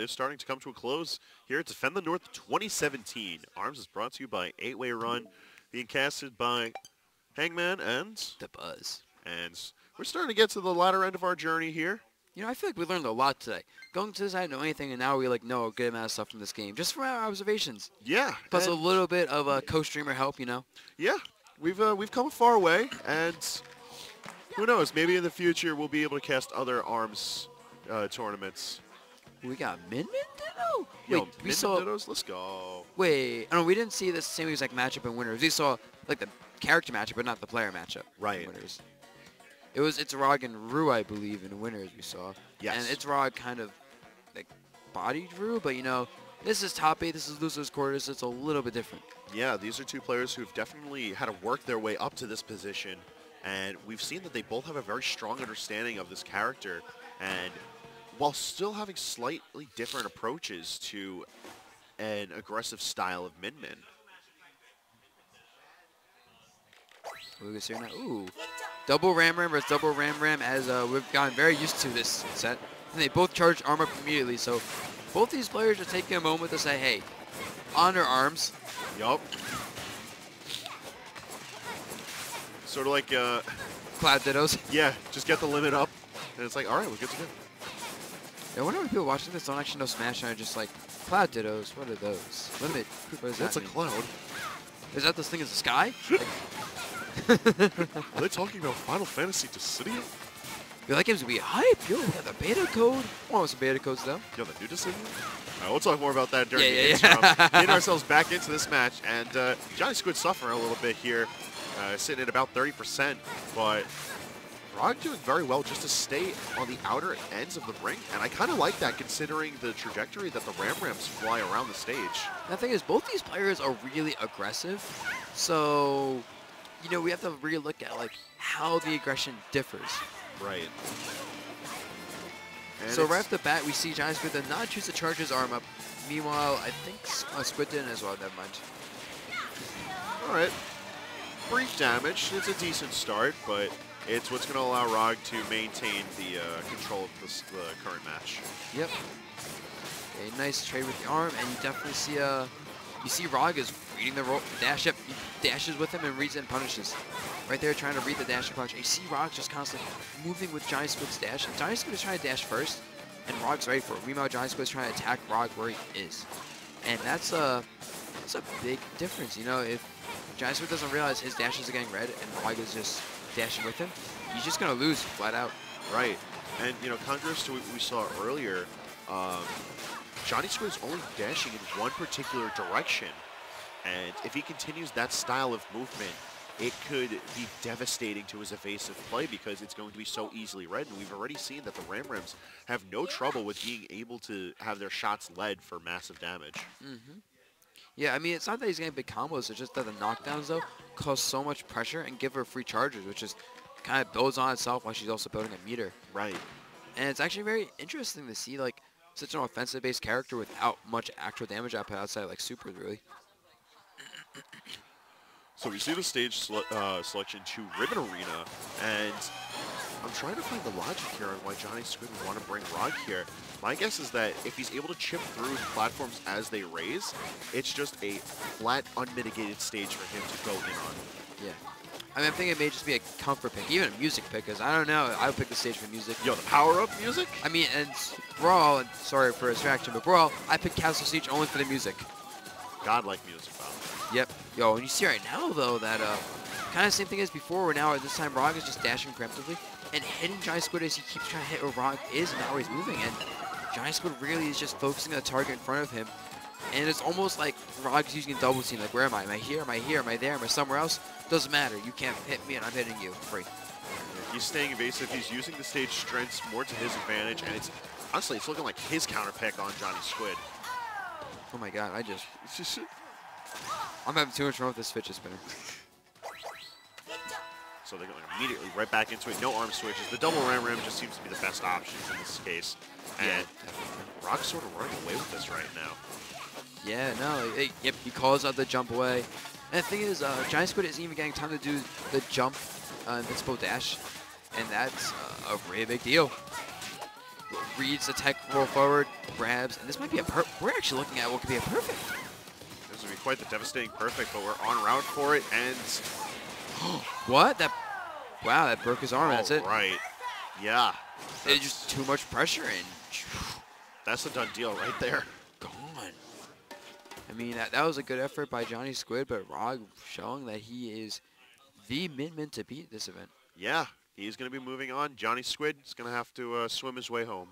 is starting to come to a close here at Defend the North 2017. ARMS is brought to you by 8-Way Run, being casted by Hangman and The Buzz. And we're starting to get to the latter end of our journey here. You know, I feel like we learned a lot today. Going to this, I didn't know anything, and now we know a good amount of stuff from this game, just from our observations. Yeah. Plus a little bit of co-streamer help, you know. Yeah, we've come a far way, and who knows? Maybe in the future we'll be able to cast other ARMS tournaments. We got Min Ditto? Yo, Wait, we saw Dittos? Let's go. Wait, no, we didn't see the same exact matchup in winners. We saw like the character matchup, but not the player matchup. Right. In winners. It's Rog and Rue, I believe, in winners we saw. Yes. And it's Rog kind of like bodied Rue, but you know, this is top 8, this is losers quarters, it's a little bit different. Yeah, these are two players who've definitely had to work their way up to this position, and we've seen that they both have a very strong understanding of this character, and while still having slightly different approaches to an aggressive style of Min Min. What do we see now? Ooh. Double Ram Ram versus double Ram Ram, as we've gotten very used to this set. And they both charge arm up immediately, so both these players are taking a moment to say, hey, honor ARMS. Yup. Sort of like, Cloud Dittos. yeah, just get the limit up, and it's like, all right, we're good to go. I wonder if people watching this don't actually know Smash and are just like, Cloud Dittos, what are those? Limit, what does that What's a mean? cloud? Is that this thing in the sky? Like, Are they talking about Final Fantasy Dissidia? yo, that game's gonna be hype. Yo, we got the beta code. I want some beta codes though. Yo, the new Dissidia? We'll talk more about that during Yeah, the yeah, intro. yeah. Getting ourselves back into this match, and Johnny Squid suffering a little bit here, sitting at about 30%, but Rog doing very well just to stay on the outer ends of the ring, and I kind of like that considering the trajectory that the Ram Rams fly around the stage. The thing is, both these players are really aggressive, so you know we have to really look at like how the aggression differs. Right. And So right off the bat, we see Johnny Squid did not choose to charge his arm up. Meanwhile, I think Squid didn't as well. Never mind. All right. Brief damage. It's a decent start, but it's what's going to allow Rog to maintain the control of the current match. Yep. Okay, nice trade with the arm, and you definitely see you see Rog is reading the dash up. He dashes with him and reads it and punishes. Right there, trying to read the dash and punch. And you see Rog just constantly moving with Johnny Squid's dash. And Johnny Squid is trying to dash first, and Rog's ready for it. Meanwhile, Johnny Squid is trying to attack Rog where he is. And that's a big difference. You know, if Johnny Squid doesn't realize his dashes are getting read and Rog is just dashing with him, he's just going to lose flat out. Right. And, you know, contrast to what we saw earlier, Johnny Squid is only dashing in one particular direction. And if he continues that style of movement, it could be devastating to his evasive play because it's going to be so easily read. And we've already seen that the Ram Rams have no trouble with being able to have their shots led for massive damage. Mm-hmm. Yeah, I mean, it's not that he's getting big combos, it's just that the knockdowns, though, cause so much pressure and give her free charges, which is kind of builds on itself while she's also building a meter. Right. And it's actually very interesting to see, like, such an offensive-based character without much actual damage output outside, like, supers, really. So we see the stage selection to Ribbon Arena, and I'm trying to find the logic here on why Johnny Squid would want to bring Rog here. My guess is that if he's able to chip through the platforms as they raise, it's just a flat, unmitigated stage for him to go in on. Yeah. I mean, I think it may just be a comfort pick, even a music pick, because I don't know, I would pick the stage for music. Yo, the power-up music? I mean, and Brawl, and sorry for distraction, but Brawl, I picked Castle Siege only for the music. Godlike music, wow. Yep. Yo, and you see right now, though, that kind of same thing as before, where now at this time Rog is just dashing preemptively and hitting Johnny Squid as he keeps trying to hit where Rog is and not where he's moving. And Johnny Squid really is just focusing on the target in front of him. And it's almost like Rog's using a double team. Like, where am I? Am I here? Am I here? Am I there? Am I somewhere else? Doesn't matter. You can't hit me, and I'm hitting you. Free. Yeah, he's staying evasive. He's using the stage strengths more to his advantage, and it's honestly, it's looking like his counter pick on Johnny Squid. Oh my God! I'm having too much fun with this fidget spinner. So they're going immediately right back into it. No arm switches. The double Ram Ram just seems to be the best option in this case. And Rog's sort of running away with this right now. Yeah, no. Yep, he calls out the jump away. And the thing is, Johnny Squid isn't even getting time to do the jump invincible dash. And that's a really big deal. reads the tech roll forward, grabs, and this might be we're actually looking at what could be a perfect. This would be quite the devastating perfect, but we're en route for it, and What? Wow, that broke his arm. That's it. Right. Yeah. It's just too much pressure and That's a done deal right there. gone. I mean, that was a good effort by Johnny Squid, but Rog showing that he is the min to beat this event. Yeah, he's going to be moving on. Johnny Squid is going to have to swim his way home.